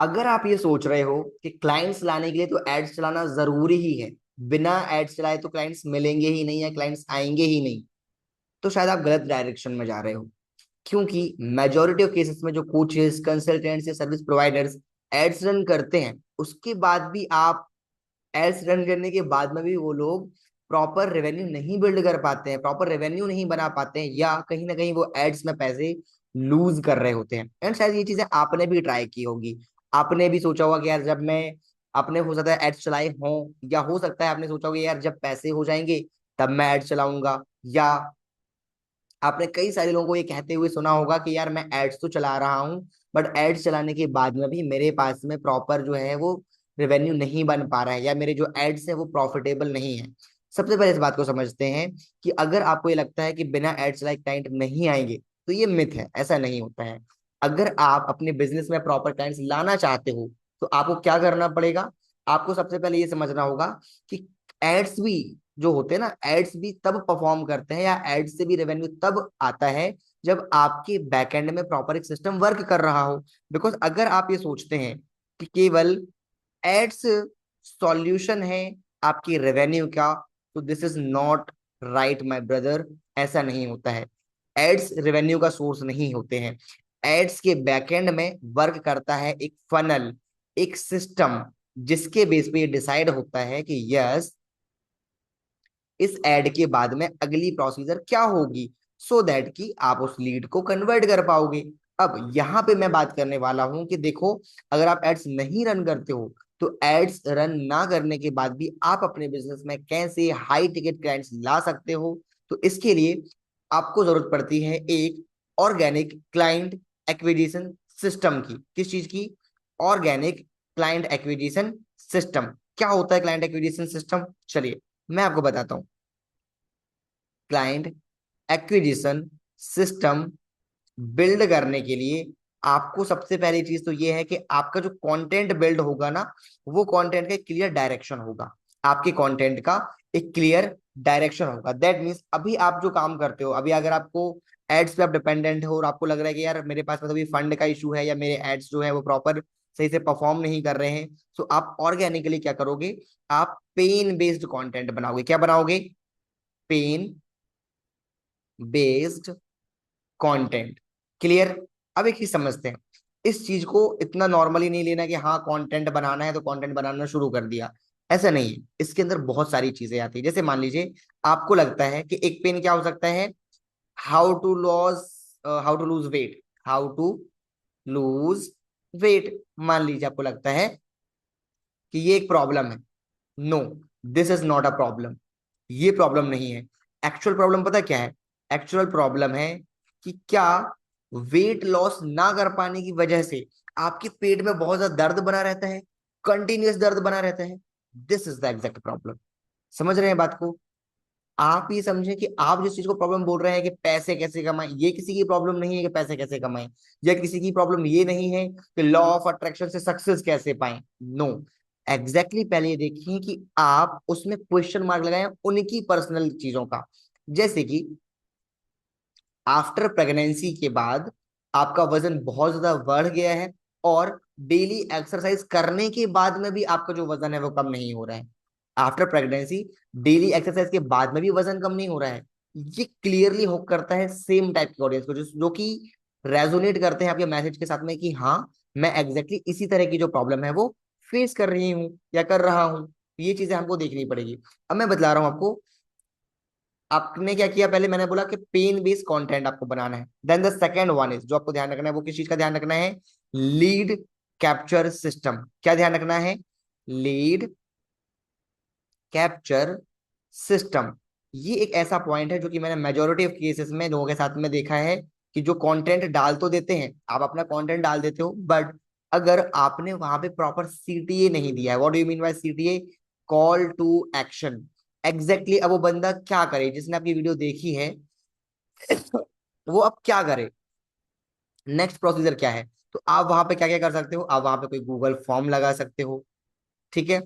अगर आप ये सोच रहे हो कि क्लाइंट्स लाने के लिए तो एड्स चलाना जरूरी ही है, बिना एड्स चलाए तो क्लाइंट्स मिलेंगे ही नहीं या क्लाइंट्स आएंगे ही नहीं, तो शायद आप गलत डायरेक्शन में जा रहे हो। क्योंकि मेजोरिटी ऑफ केसेस में जो कोचेस, कंसल्टेंट्स या सर्विस प्रोवाइडर्स एड्स रन करते हैं, उसके बाद भी आप एड्स रन करने के बाद में भी वो लोग प्रॉपर रेवेन्यू नहीं बिल्ड कर पाते हैं, प्रॉपर रेवेन्यू नहीं बना पाते हैं, या कहीं ना कहीं वो एड्स में पैसे लूज कर रहे होते हैं। एंड शायद ये चीजें आपने भी ट्राई की होगी। आपने भी सोचा होगा कि यार जब मैं अपने हो सकता है एड्स चलाए हों, या हो सकता है आपने सोचा होगा यार जब पैसे हो जाएंगे तब मैं एड्स चलाऊंगा, या आपने कई सारे लोगों को ये कहते हुए सुना होगा कि यार मैं एड्स तो चला रहा हूँ, बट एड्स चलाने के बाद में भी मेरे पास में प्रॉपर जो है वो रेवेन्यू नहीं बन पा रहा है, या मेरे जो एड्स है वो प्रॉफिटेबल नहीं है। सबसे पहले इस बात को समझते हैं कि अगर आपको ये लगता है कि बिना एड्स चलाए क्लाइंट नहीं आएंगे, तो ये मिथ है, ऐसा नहीं होता है। अगर आप अपने बिजनेस में प्रॉपर क्लाइंट्स लाना चाहते हो, तो आपको क्या करना पड़ेगा? आपको सबसे पहले ये समझना होगा कि एड्स भी जो होते हैं ना, एड्स भी तब परफॉर्म करते हैं, या एड्स से भी रेवेन्यू तब आता है जब आपके बैकएंड में प्रॉपर एक सिस्टम वर्क कर रहा हो। बिकॉज अगर आप ये सोचते हैं कि केवल एड्स सॉल्यूशन है आपकी रेवेन्यू का, तो this is not right my brother. ऐसा नहीं होता है। एड्स रेवेन्यू का सोर्स नहीं होते हैं। एड्स के बैकएंड में वर्क करता है एक फनल, एक सिस्टम, जिसके बेस पे ये डिसाइड होता है कि यस, इस एड के बाद में अगली प्रोसीजर क्या होगी, सो दैट कि आप उस लीड को कन्वर्ट कर पाओगे। अब यहाँ पे मैं बात करने वाला हूं कि देखो, अगर आप एड्स नहीं रन करते हो, तो एड्स रन ना करने के बाद भी आप अपने बिजनेस में कैसे हाई टिकट क्लाइंट्स ला सकते हो। तो इसके लिए आपको जरूरत पड़ती है एक ऑर्गेनिक क्लाइंट एक्विजिशन सिस्टम की। किस चीज की? Organic client acquisition system. क्या होता है क्लाइंट एक्विजिशन सिस्टम? चलिए मैं आपको बताता हूँ। क्लाइंट एक्विजिशन सिस्टम बिल्ड करने के लिए आपको सबसे पहली चीज तो ये है कि आपका जो कंटेंट बिल्ड होगा ना, वो कंटेंट का एक क्लियर डायरेक्शन होगा। आपके कंटेंट का एक क्लियर डायरेक्शन होगा। दैट मीन्स अभी आप जो काम करते हो, अभी अगर आपको एड्स पे आप डिपेंडेंट हो और आपको लग रहा है कि यार मेरे पास मतलब फंड का इशू है, या मेरे एड्स जो है वो प्रॉपर सही से परफॉर्म नहीं कर रहे हैं, तो आप ऑर्गेनिकली क्या करोगे? आप पेन बेस्ड कंटेंट बनाओगे। क्या बनाओगे? Pain based content. क्लियर? अब एक चीज समझते हैं, इस चीज को इतना नॉर्मली नहीं लेना कि हाँ कंटेंट बनाना है तो कंटेंट बनाना शुरू कर दिया। ऐसा नहीं है। इसके अंदर बहुत सारी चीजें आती है। जैसे मान लीजिए आपको लगता है कि एक पेन क्या हो सकता है, how to loss how to lose weight, how to lose weight. मान लीजिए आपको लगता है कि ये एक प्रॉब्लम है। No, this is not a problem. ये प्रॉब्लम नहीं है। एक्चुअल प्रॉब्लम पता क्या है? एक्चुअल प्रॉब्लम है कि क्या वेट लॉस ना कर पाने की वजह से आपके पेट में बहुत ज्यादा दर्द बना रहता है, कंटिन्यूअस दर्द बना रहता है। This is the exact problem. समझ रहे हैं बात को? आप ये समझें कि आप जिस चीज को प्रॉब्लम बोल रहे हैं कि पैसे कैसे कमाएं, ये किसी की प्रॉब्लम नहीं है कि पैसे कैसे कमाएं, या किसी की प्रॉब्लम ये नहीं है कि लॉ ऑफ अट्रैक्शन से सक्सेस कैसे पाएं। नो, एग्जैक्टली पहले ये देखिए कि आप उसमें क्वेश्चन मार्क लगाएं उनकी पर्सनल चीजों का। जैसे कि आफ्टर प्रेगनेंसी के बाद आपका वजन बहुत ज्यादा बढ़ गया है, और डेली एक्सरसाइज करने के बाद में भी आपका जो वजन है वो कम नहीं हो रहा है। आफ्टर प्रेगनेंसी डेली एक्सरसाइज के बाद में भी वजन कम नहीं हो रहा है। ये क्लियरली हुक करता है सेम टाइप की ऑडियंस को, जो कि रेजोनेट करते हैं आपके मैसेज के साथ में कि हाँ, मैं एग्जैक्टली इसी तरह की जो प्रॉब्लम है वो फेस कर रही हूँ या कर रहा हूँ। ये चीजें हमको देखनी पड़ेगी। अब मैं बतला रहा हूँ आपको। आपने क्या किया? पहले मैंने बोला कि पेन बेस्ड कंटेंट आपको बनाना है। Then the second one is, जो आपको ध्यान रखना है, वो किस चीज का ध्यान रखना है? Lead capture system. क्या ध्यान रखना है? Lead capture system. ये एक ऐसा पॉइंट है जो कि मैंने मेजोरिटी ऑफ केसेस में लोगों के साथ में देखा है कि जो कंटेंट डाल तो देते हैं, आप अपना कंटेंट डाल देते हो, बट अगर आपने वहां पे प्रॉपर सीटीए नहीं दिया है। What do you mean by CTA? Call to action. Exactly अब वो बंदा क्या करे जिसने आपकी वीडियो देखी है? वो अब क्या करे, नेक्स्ट प्रोसीजर क्या है? तो आप वहां पे क्या क्या कर सकते हो? आप वहां पे कोई गूगल फॉर्म लगा सकते हो। ठीक है?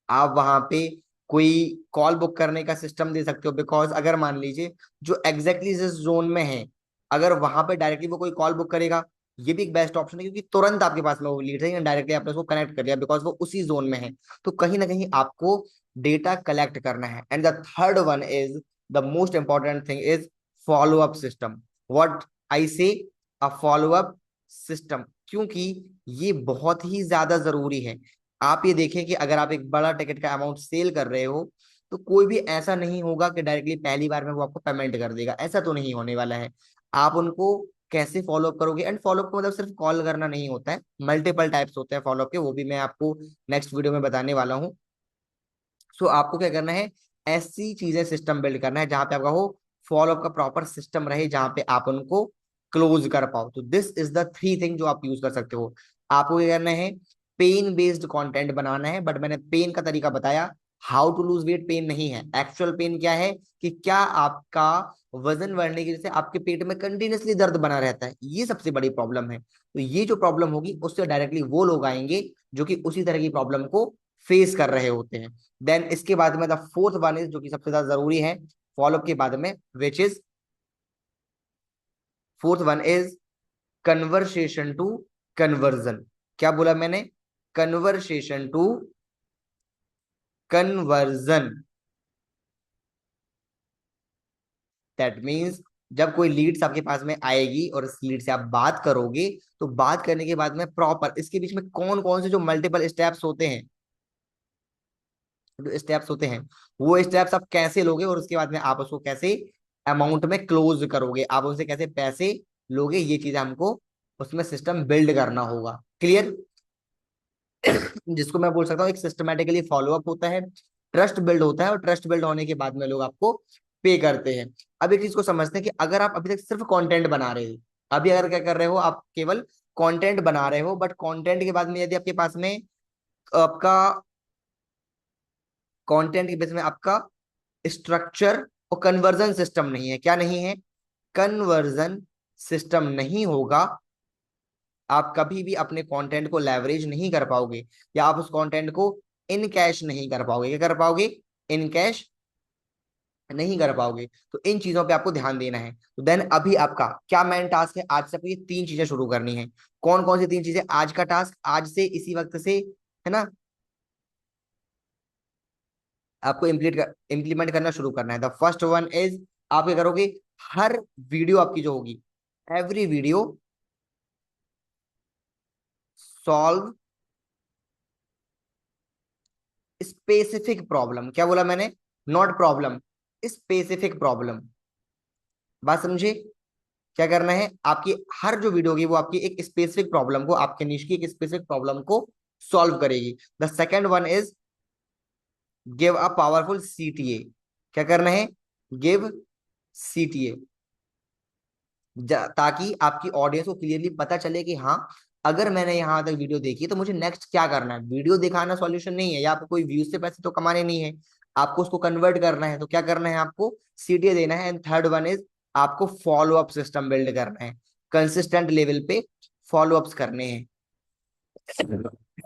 आप वहां पे कोई कॉल बुक करने का सिस्टम दे सकते हो। बिकॉज अगर मान लीजिए जो एग्जैक्टली जिस जोन में है, अगर वहां पे डायरेक्टली वो कोई कॉल बुक करेगा, ये भी एक बेस्ट ऑप्शन है, क्योंकि तुरंत आपके पास में वो लीड है, डायरेक्टली आपने उसको कनेक्ट कर दिया बिकॉज वो उसी जोन में है। तो कहीं ना कहीं आपको डेटा कलेक्ट करना है। And the third one is the most important thing is follow up system. What I से, अ फॉलो अप सिस्टम, क्योंकि ये बहुत ही ज्यादा जरूरी है। आप ये देखें कि अगर आप एक बड़ा टिकट का अमाउंट सेल कर रहे हो, तो कोई भी ऐसा नहीं होगा कि डायरेक्टली पहली बार में वो आपको पेमेंट कर देगा, ऐसा तो नहीं होने वाला है। आप उनको कैसे फॉलो अप करोगे, एंड फॉलो अप का मतलब सिर्फ कॉल करना नहीं होता है, मल्टीपल टाइप्स होते हैं फॉलो अप के, वो भी मैं आपको नेक्स्ट वीडियो में बताने वाला हूँ। सो आपको क्या करना है, ऐसी चीजें सिस्टम बिल्ड करना है जहां पे आपका हो फॉलो अप का प्रॉपर सिस्टम रहे, जहां पे आप उनको क्लोज कर पाओ। तो this is the three thing जो आप यूज कर सकते हो। आपको क्या करना है, पेन बेस्ड कंटेंट बनाना है, बट मैंने पेन का तरीका बताया, how to lose weight pain नहीं है। एक्चुअल पेन क्या है, कि क्या आपका वजन बढ़ने की वजह से आपके पेट में कंटिन्यूअसली दर्द बना रहता है, ये सबसे बड़ी प्रॉब्लम है। तो ये जो प्रॉब्लम होगी उससे डायरेक्टली वो लोग आएंगे जो कि उसी तरह की प्रॉब्लम को फेस कर रहे होते हैं। देन इसके बाद में द फोर्थ वन इज, जो कि सबसे ज्यादा जरूरी है फॉलोअप के बाद में, which is fourth one is conversation to conversion. क्या बोला मैंने, conversation to conversion. That means जब कोई लीड्स आपके पास में आएगी और इस लीड से आप बात करोगे, तो बात करने के बाद में प्रॉपर इसके बीच में कौन कौन से जो मल्टीपल स्टेप्स होते हैं, जो स्टेप्स होते हैं, वो स्टेप्स आप कैसे लोगे, और उसके बाद में आप उसको कैसे अमाउंट में क्लोज करोगे, आप उनसे कैसे पैसे लोगे, ये चीज हमको उसमें सिस्टम बिल्ड करना होगा। क्लियर? जिसको मैं बोल सकता हूँ एक सिस्टमेटिकली फॉलोअप होता है, ट्रस्ट बिल्ड होता है, और ट्रस्ट बिल्ड होने के बाद में लोग आपको पे करते हैं। अब एक चीज को समझते हैं कि अगर आप अभी तक सिर्फ कंटेंट बना रहे हो, अभी अगर क्या कर रहे हो, आप केवल कंटेंट बना रहे हो, बट कंटेंट के बाद में यदि आपके पास में आपका कंटेंट के बेस में आपका स्ट्रक्चर और कन्वर्जन सिस्टम नहीं है, क्या नहीं है, कन्वर्जन सिस्टम नहीं होगा, आप कभी भी अपने कंटेंट को लेवरेज नहीं कर पाओगे, या आप उस कंटेंट को इन कैश नहीं कर पाओगे। क्या कर पाओगे, इन कैश नहीं कर पाओगे। तो इन चीजों पे आपको ध्यान देना है। तो देन अभी आपका क्या मेन टास्क है, आज से आपको ये तीन चीजें शुरू करनी है। कौन कौन सी तीन चीजें, आज का टास्क, आज से इसी वक्त से, है ना, आपको इम्प्लीमेंट करना शुरू करना है। द फर्स्ट वन इज, आप क्या करोगे, हर वीडियो आपकी जो होगी, every video solve specific problem. क्या बोला मैंने, नॉट प्रॉब्लम, स्पेसिफिक प्रॉब्लम। बात समझे? क्या करना है, आपकी हर जो वीडियो होगी वो आपकी एक स्पेसिफिक प्रॉब्लम को, आपके निश की एक स्पेसिफिक प्रॉब्लम को सॉल्व करेगी। The second one is give a powerful CTA. क्या करना है, गिव सीटीए, ताकि आपकी ऑडियंस को क्लियरली पता चले कि हाँ, अगर मैंने यहाँ तक वीडियो देखी तो मुझे नेक्स्ट क्या करना है। वीडियो दिखाना सॉल्यूशन नहीं है, या आपको कोई व्यूज से पैसे तो कमाने नहीं है, आपको उसको कन्वर्ट करना है। तो क्या करना है, आपको सीटीए देना है। एंड थर्ड वन इज, आपको फॉलो अप सिस्टम बिल्ड करना है, कंसिस्टेंट लेवल पे फॉलो अप्स करने हैं।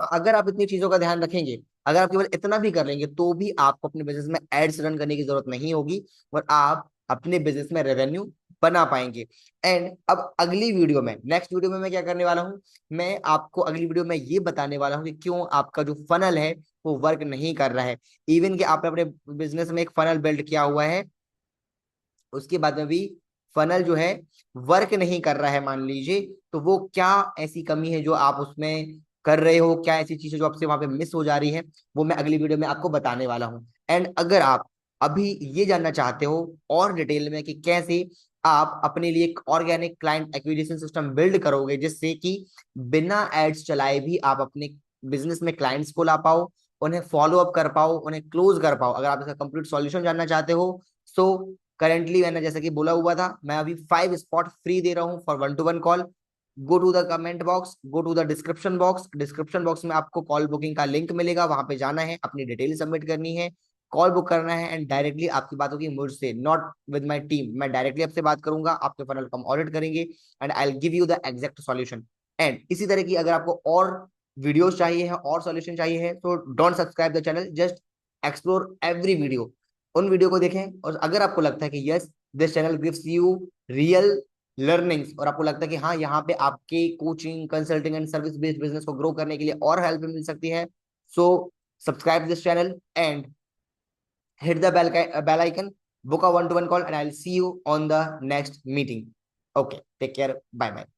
अगर आप इतनी चीजों का ध्यान रखेंगे, अगर आप केवल इतना भी कर लेंगे, तो भी आपको अपने बिजनेस में एड्स रन करने की जरूरत नहीं होगी, और आप अपने बिजनेस में रेवेन्यू बना पाएंगे। एंड अब अगली वीडियो में, नेक्स्ट वीडियो में मैं क्या करने वाला हूं, मैं आपको अगली वीडियो में ये बताने वाला हूं कि क्यों आपका जो फनल है वो वर्क नहीं कर रहा है। इवन कि आपने अपने बिजनेस में एक फनल बिल्ड किया हुआ है, उसके बाद में भी फनल जो है वर्क नहीं कर रहा है मान लीजिए, तो वो क्या ऐसी कमी है जो आप उसमें कर रहे हो, क्या ऐसी चीजें जो आपसे वहां पे मिस हो जा रही है, वो मैं अगली वीडियो में आपको बताने वाला हूँ। एंड अगर आप अभी ये जानना चाहते हो और डिटेल में कि कैसे आप अपने लिए एक organic client acquisition system build करोगे, जिससे कि बिना एड्स चलाए भी आप अपने बिजनेस में क्लाइंट्स को ला पाओ, उन्हें फॉलो अप कर पाओ, उन्हें क्लोज कर पाओ, अगर आप इसका कंप्लीट सॉल्यूशन जानना चाहते हो, सो करेंटली मैंने जैसे कि बोला हुआ था, मैं अभी 5 स्पॉट फ्री दे रहा हूँ फॉर 1-to-1 कॉल। Go to the comment box, go to the description box, description box में आपको कॉल बुकिंग का लिंक मिलेगा, वहां पे जाना है, अपनी डिटेल सबमिट करनी है, कॉल बुक करना है, एंड डायरेक्टली आपकी बात होगी मुझसे, नॉट विद माय टीम। मैं डायरेक्टली आपसे बात करूंगा, आपके फनल को हम ऑडिट करेंगे, and I will give you the exact solution. And इसी तरह की अगर आपको और वीडियोस चाहिए है और सॉल्यूशन चाहिए है, तो don't subscribe the channel, just explore every video, उन वीडियो को देखें। और अगर आपको लगता है कि yes, this channel gives you real learnings और आपको लगता है कि हाँ यहाँ पे आपके coaching consulting and service based business को ग्रो करने के लिए और हेल्प मिल सकती है, so subscribe this channel and hit the bell icon, book a one-to-one call, and I'll see you on the next meeting. Okay, take care. Bye bye.